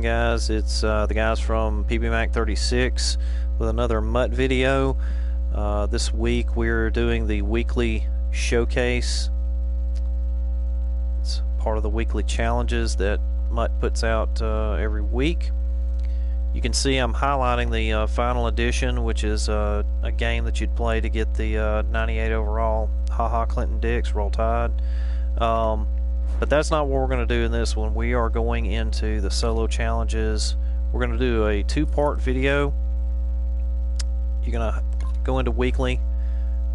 guys? It's the guys from pt1 with another MUT video. This week we're doing the weekly showcase. It's part of the weekly challenges that MUT puts out every week. You can see I'm highlighting the final edition, which is a game that you'd play to get the 98 overall haha Clinton Dix Roll Tide. But that's not what we're going to do in this one. We are going into the solo challenges. We're going to do a two-part video. You're going to go into weekly,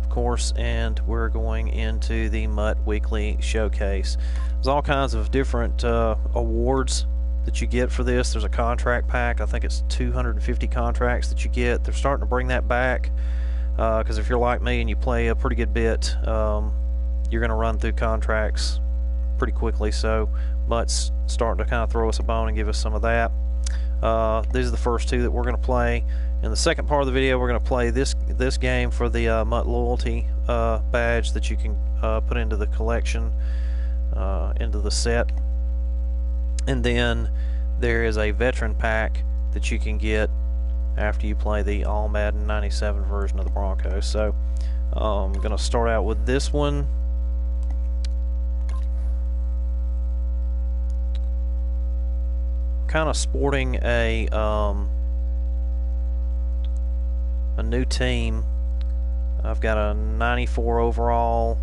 of course, and we're going into the MUT weekly showcase. There's all kinds of different awards that you get for this. There's a contract pack. I think it's 250 contracts that you get. They're starting to bring that back because if you're like me and you play a pretty good bit, you're going to run through contracts pretty quickly, so MUT's starting to kind of throw us a bone and give us some of that. These are the first two that we're going to play. In the second part of the video, we're going to play this game for the MUT loyalty badge that you can put into the collection, into the set. And then there is a veteran pack that you can get after you play the all Madden 97 version of the Broncos. So I'm going to start out with this one. Kind of sporting a new team. I've got a 94 overall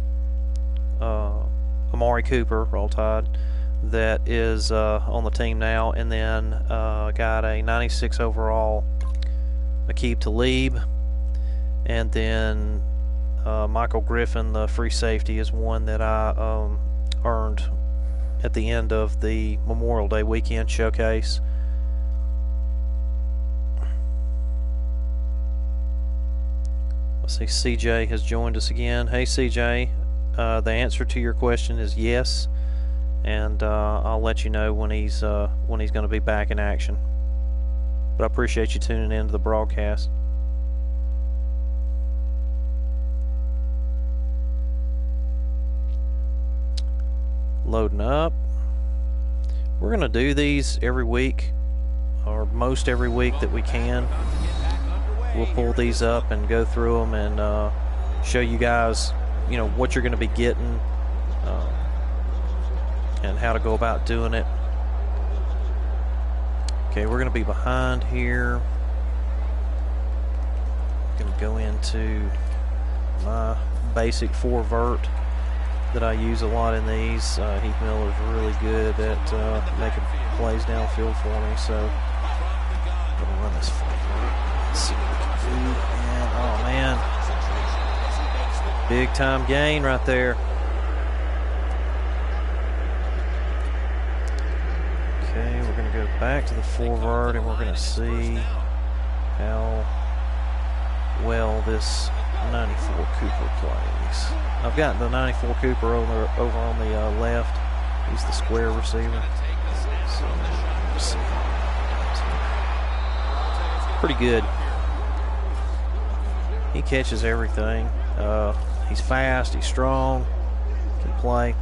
Amari Cooper Roll Tide that is on the team now, and then got a 96 overall Aqib Talib, and then Michael Griffin, the free safety, is one that I earned at the end of the Memorial Day weekend showcase. Let's see, CJ has joined us again. Hey CJ, the answer to your question is yes, and I'll let you know when he's going to be back in action. But I appreciate you tuning in to the broadcast. Loading up. We're going to do these every week, or most every week that we can. We'll pull these up and go through them and show you guys, you know, what you're going to be getting and how to go about doing it. Okay, we're going to be behind here. I'm going to go into my basic 4 vert that I use a lot in these. Heath Miller's really good at making plays downfield for me, so I'm going to run this 4 vert. Let's see what we can do. And, oh man, big time gain right there. Okay, we're going to go back to the 4 vert and we're going to see how well this 94 Cooper plays. I've got the 94 Cooper over on the left. He's the square receiver. So let's see. Pretty good. He catches everything. He's fast. He's strong. Can play.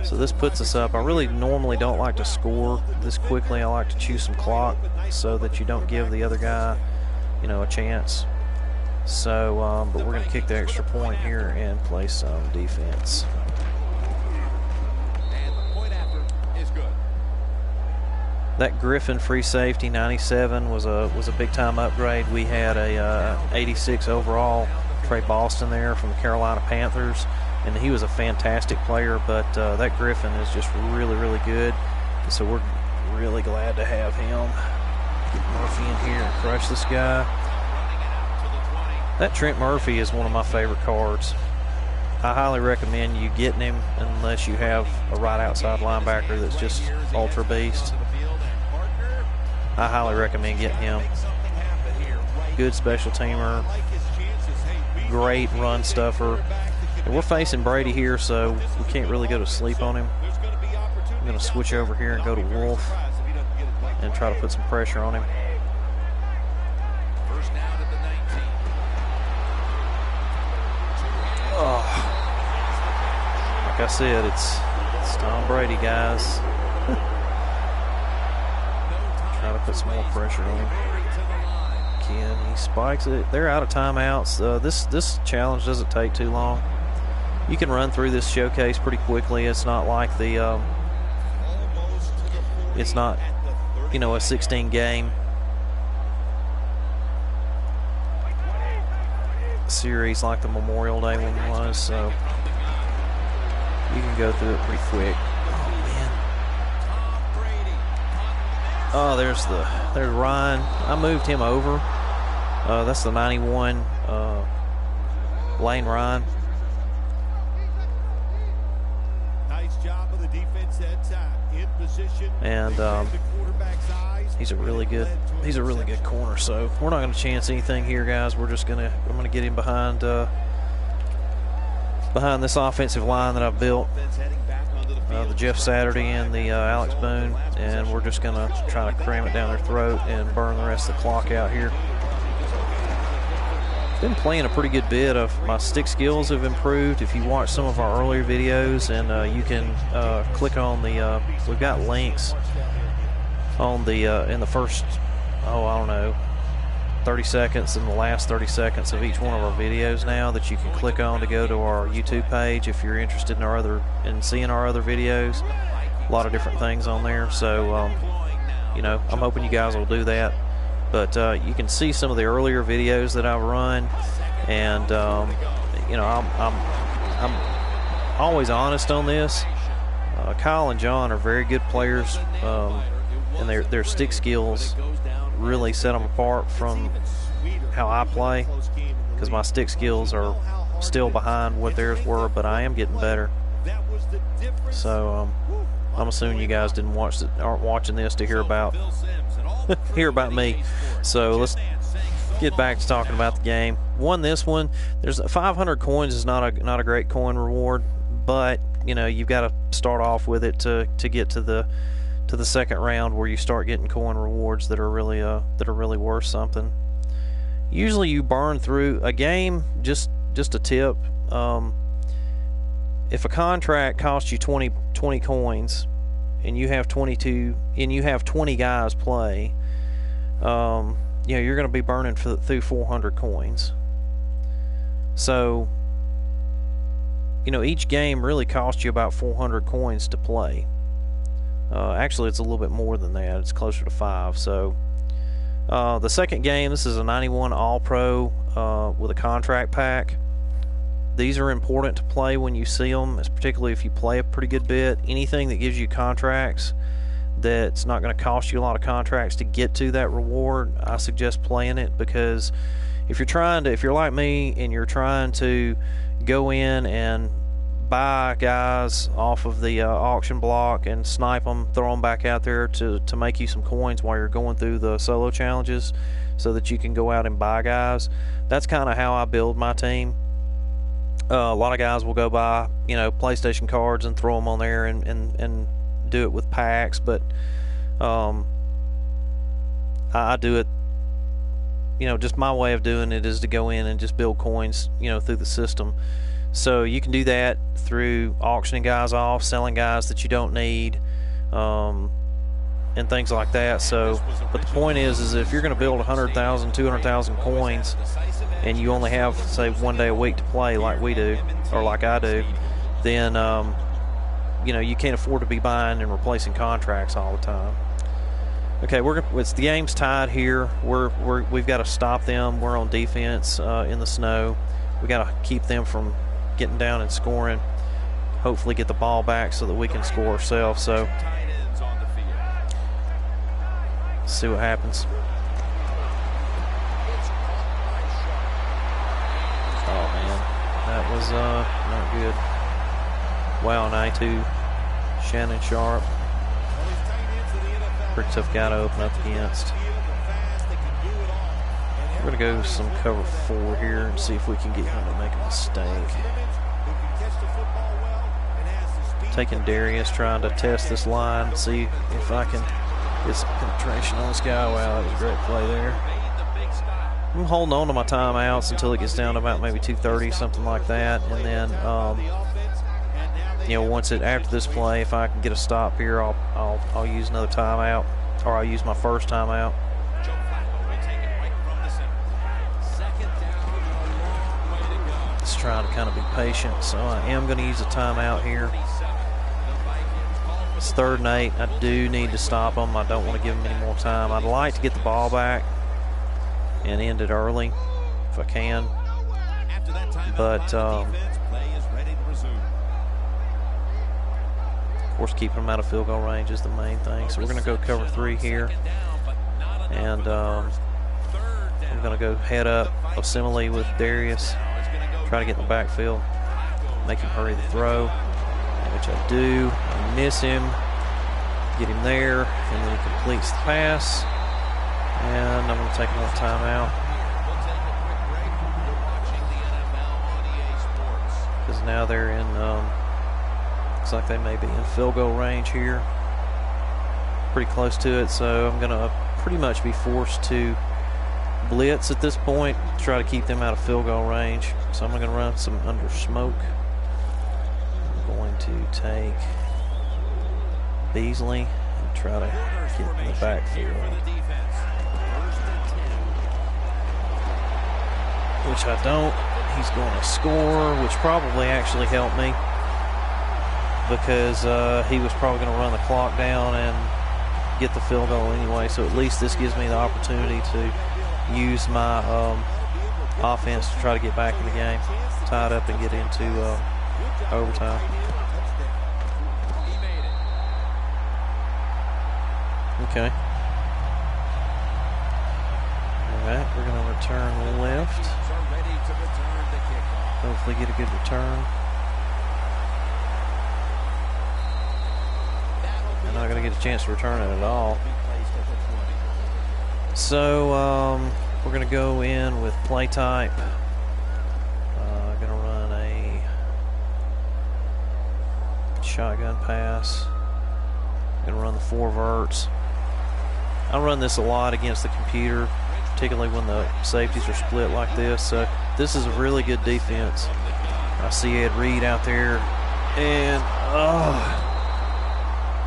So this puts us up. I really normally don't like to score this quickly. I like to chew some clock so that you don't give the other guy, you know, a chance. So, but we're going to kick the extra point here and play some defense. That Griffin free safety 97 was a big time upgrade. We had a 86 overall Trey Boston there from the Carolina Panthers, and he was a fantastic player. But that Griffin is just really good. So we're really glad to have him. Get Murphy in here and crush this guy. That Trent Murphy is one of my favorite cards. I highly recommend you getting him unless you have a right outside linebacker that's just ultra beast. I highly recommend getting him. Good special teamer, great run stuffer. And we're facing Brady here, so we can't really go to sleep on him. I'm going to switch over here and go to Wolf and try to put some pressure on him. Like I said, it's Tom Brady, guys. put some more pressure on him. Ken, he spikes it. They're out of timeouts. This challenge doesn't take too long. You can run through this showcase pretty quickly. It's not like the it's not, you know, a 16 game series like the Memorial Day one was, so you can go through it pretty quick. Oh, there's Ryan. I moved him over. That's the 91 Lane Ryan. Nice job of the defense in position. And he's a really good corner. So we're not going to chance anything here, guys. I'm going to get him behind this offensive line that I've built. The Jeff Saturday and the Alex Boone, and we're just going to try to cram it down their throat and burn the rest of the clock out here. Been playing a pretty good bit. Of my stick skills have improved. If you watch some of our earlier videos, and you can click on the we've got links on the in the first, I don't know, 30 seconds and the last 30 seconds of each one of our videos now that you can click on to go to our YouTube page if you're interested in seeing our other videos. A lot of different things on there, so you know, I'm hoping you guys will do that. But you can see some of the earlier videos that I've run, and you know, I'm always honest on this. Kyle and John are very good players, and their stick skills really set them apart from how I play, because my stick skills are still behind what theirs were, but I am getting better. So I'm assuming you guys aren't watching this to hear about me. So let's get back to talking about the game. Won this one. There's 500 coins is not a great coin reward, but you know, you've got to start off with it to get to the second round where you start getting coin rewards that are really worth something. Usually you burn through a game. Just a tip, if a contract costs you 20 coins and you have 20 guys play, you know, you're going to be burning through 400 coins. So, you know, each game really costs you about 400 coins to play. Actually, it's a little bit more than that. It's closer to 5. So, the second game, this is a 91 All-Pro with a contract pack. These are important to play when you see them, particularly if you play a pretty good bit. Anything that gives you contracts that's not going to cost you a lot of contracts to get to that reward, I suggest playing it, because if you're like me and you're trying to go in and buy guys off of the auction block and snipe them, throw them back out there to make you some coins while you're going through the solo challenges so that you can go out and buy guys, that's kind of how I build my team. A lot of guys will go buy, you know, PlayStation cards and throw them on there and do it with packs, but I do it, you know, just my way of doing it is to go in and just build coins, you know, through the system. So you can do that through auctioning guys off, selling guys that you don't need, and things like that. So, but the point is if you're going to build 100,000, 200,000 coins, and you only have, say, 1 day a week to play like we do, or like I do, then you know, you can't afford to be buying and replacing contracts all the time. Okay, the game's tied here. We've got to stop them. We're on defense in the snow. We got to keep them from getting down and scoring. Hopefully, get the ball back so that we can score ourselves. So, let's see what happens. Oh man, that was not good. Wow, 92, Shannon Sharp. Pretty tough guy to open up against. We're going to go some cover 4 here and see if we can get him to make a mistake. Taking Darius, trying to test this line, see if I can get some penetration on this guy. Wow, that was a great play there. I'm holding on to my timeouts until it gets down to about maybe 2:30, something like that, and then you know, after this play, if I can get a stop here, I'll use another timeout. or I used my first timeout. Just trying to kind of be patient, so I am going to use a timeout here. It's 3rd and 8. I do need to stop them. I don't want to give them any more time. I'd like to get the ball back and end it early if I can. But of course, keeping them out of field goal range is the main thing. So we're going to go cover 3 here, and I'm going to go head up assembly with Darius, try to get in the backfield, make him hurry the throw, which I do. I miss him, get him there, and then he completes the pass. And I'm going to take another timeout, because now they're in, looks like they may be in field goal range here. Pretty close to it, so I'm going to pretty much be forced to blitz at this point, try to keep them out of field goal range. So I'm going to run some under smoke. I'm going to take Beasley and try to get in the backfield, which I don't. He's going to score, which probably actually helped me, because he was probably going to run the clock down and get the field goal anyway. So at least this gives me the opportunity to use my offense to try to get back in the game, tie it up and get into overtime. Okay. All right, we're going to return left. Hopefully get a good return. I'm not going to get a chance to return it at all. So we're going to go in with play type. Going to run a shotgun pass. Going to run the 4 verts. I run this a lot against the computer, particularly when the safeties are split like this. So this is a really good defense. I see Ed Reed out there, and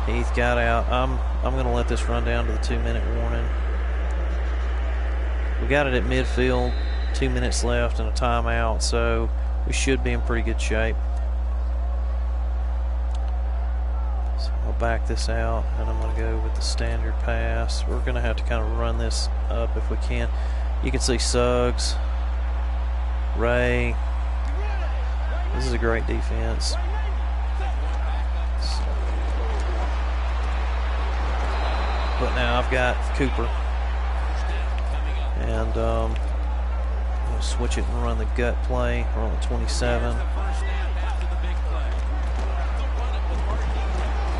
Heath got out. I'm going to let this run down to the 2-minute warning. We got it at midfield, 2 minutes left and a timeout, so we should be in pretty good shape. So I'll back this out, and I'm going to go with the standard pass. We're going to have to kind of run this up if we can. You can see Suggs, Ray. This is a great defense. But now I've got Cooper. And I'm going to switch it and run the gut play. We're on the 27.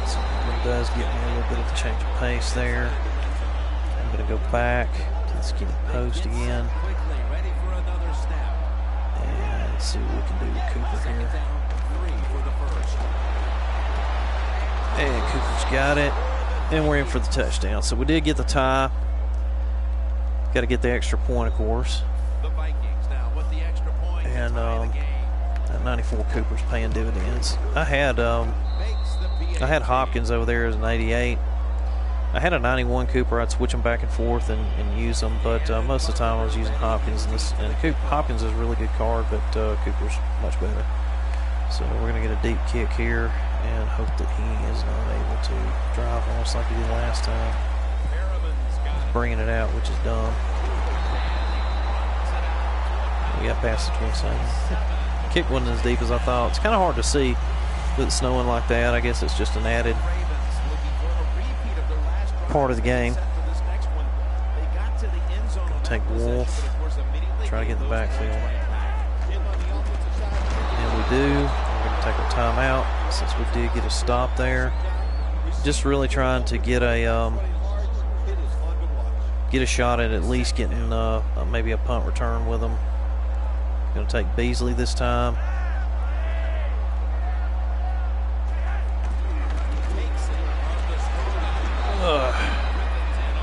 So it does give me a little bit of a change of pace there. I'm going to go back to the skinny post again. And see what we can do with Cooper here. And Cooper's got it. And we're in for the touchdown. So we did get the tie. Got to get the extra point, of course. And that 94 Cooper's paying dividends. I had Hopkins over there as an 88. I had a 91 Cooper. I'd switch them back and forth and use them, but most of the time I was using Hopkins. And Hopkins is a really good card, but Cooper's much better. So we're going to get a deep kick here and hope that he is not able to drive on us like he did last time. He's bringing it out, which is dumb. We got past the 27. Kick wasn't as deep as I thought. It's kind of hard to see with it snowing like that. I guess it's just an added part of the game. Gonna take Wolf, try to get in the backfield. And we do. We're going to take our timeout since we did get a stop there. Just really trying to get a shot at least getting maybe a punt return with them. Going to take Beasley this time.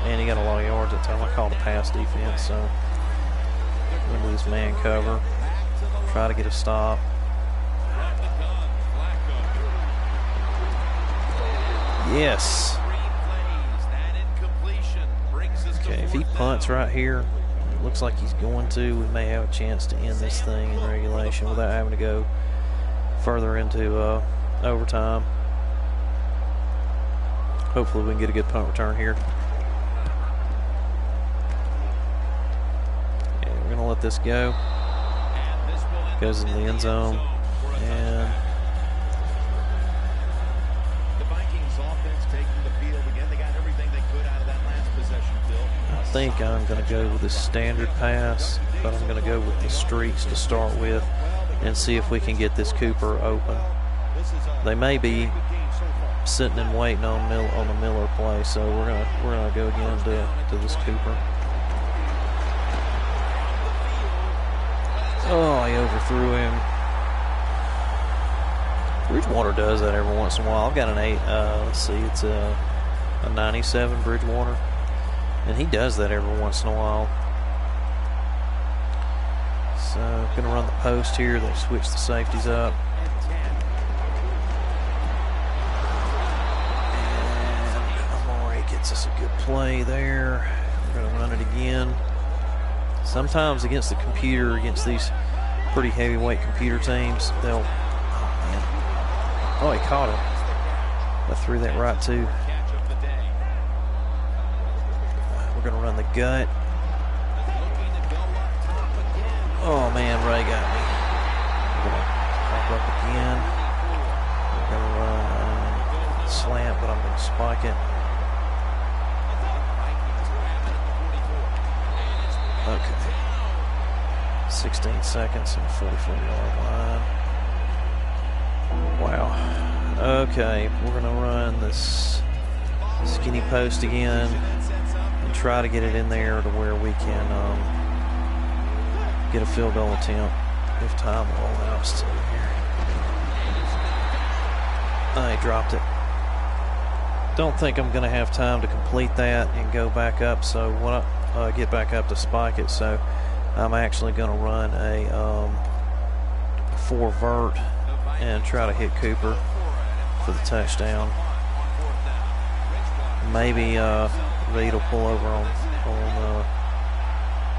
And he got a lot of yards that time. I called a pass defense, so I'm going to lose man cover. Try to get a stop. Yes. Okay, if he punts right here, it looks like he's going to, we may have a chance to end this thing in regulation without having to go further into overtime. Hopefully we can get a good punt return here. Yeah, we're going to let this go. Goes in the end zone. And the Vikings offense taking the field again. They got everything they could out of that last possession, Phil. I think I'm going to go with the standard pass, but I'm going to go with the streaks to start with and see if we can get this Cooper open. They may be sitting and waiting on the Miller play, so we're gonna go again to this Cooper. Oh, he overthrew him. Bridgewater does that every once in a while. I've got an 8. Let's see, it's a 97 Bridgewater, and he does that every once in a while. So gonna run the post here. They switch the safeties up. Gets us a good play there. We're going to run it again. Sometimes against the computer, against these pretty heavyweight computer teams, they'll... Oh, man. Oh, he caught it. I threw that right, too. We're going to run the gut. Oh, man, Ray got me. We're going to pop up again. We're going to run slant, but I'm going to spike it. Okay. 16 seconds and 44-yard line. Wow. Okay, we're going to run this skinny post again and try to get it in there to where we can get a field goal attempt if time will allow us to here. I dropped it. Don't think I'm going to have time to complete that and go back up, so what get back up to spike it, so I'm actually going to run a 4 vert and try to hit Cooper for the touchdown. Maybe Reed will pull over on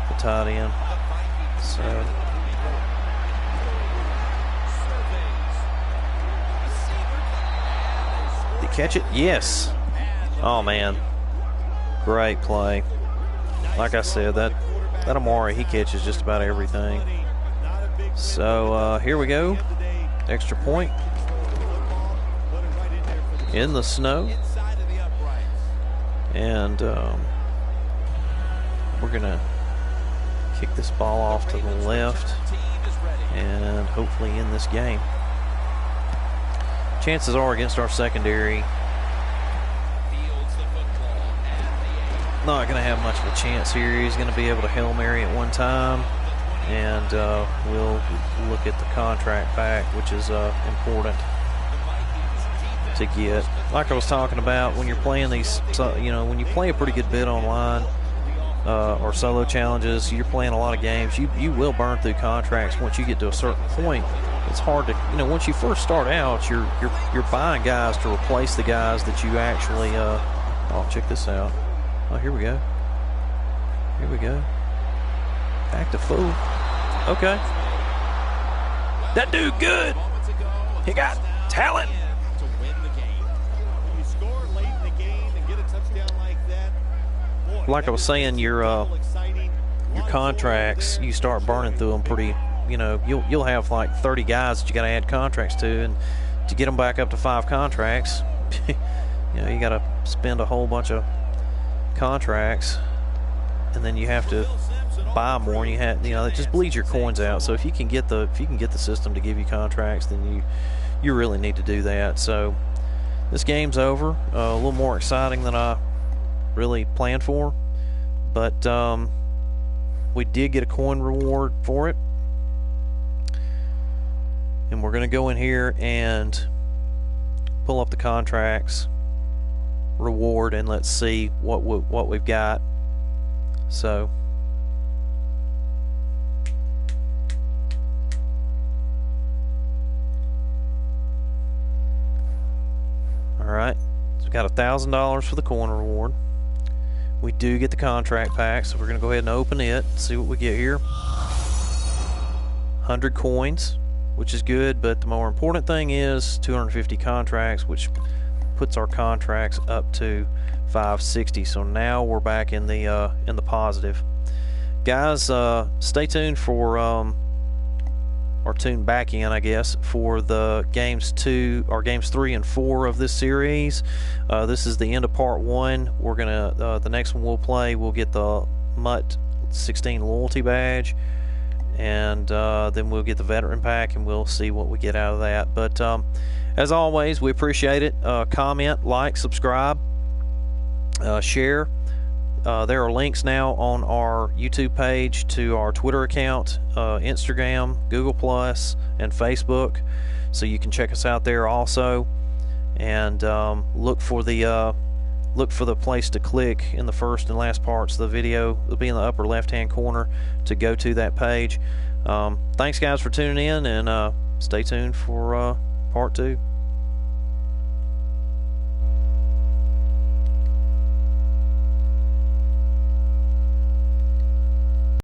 the tight end. So did he catch it? Yes. Oh man, great play. Like I said, that Amari, he catches just about everything. So here we go. Extra point in the snow. And we're going to kick this ball off to the left and hopefully end this game. Chances are against our secondary, not going to have much of a chance here. He's going to be able to Hail Mary at one time, and we'll look at the contract back, which is important to get. Like I was talking about, when you're playing these, when you play a pretty good bit online or solo challenges, you're playing a lot of games, you will burn through contracts once you get to a certain point. It's hard to, once you first start out, you're buying guys to replace the guys that you actually, oh, check this out. Oh, here we go. Here we go. Back to full. Okay. That dude good. He got talent. Like I was saying, your contracts, you start burning through them pretty, you'll have like 30 guys that you got to add contracts to, and to get them back up to 5 contracts, you got to spend a whole bunch of contracts, and then you have to buy more, and it just bleeds your coins out. So if you can get the system to give you contracts, then you really need to do that. So this game's over. A little more exciting than I really planned for, but we did get a coin reward for it, and we're going to go in here and pull up the contracts reward, and let's see what we've got. So all right, so we got $1,000 for the coin reward. we do get the contract pack, so we're going to go ahead and open it, see what we get here. 100 coins, which is good, but the more important thing is 250 contracts, which puts our contracts up to 560. So now we're back in the positive. Guys, stay tuned for or tune back in, I guess, for the games 3 and 4 of this series. This is the end of part 1. We're gonna the next one we'll play, we'll get the MUT 16 loyalty badge, and then we'll get the veteran pack, and we'll see what we get out of that. But as always, we appreciate it. Comment, like, subscribe, share. There are links now on our YouTube page to our Twitter account, Instagram, Google Plus, and Facebook, so you can check us out there also. And look for the place to click in the first and last parts of the video. It'll be in the upper left-hand corner to go to that page. Thanks, guys, for tuning in, and stay tuned for part 2.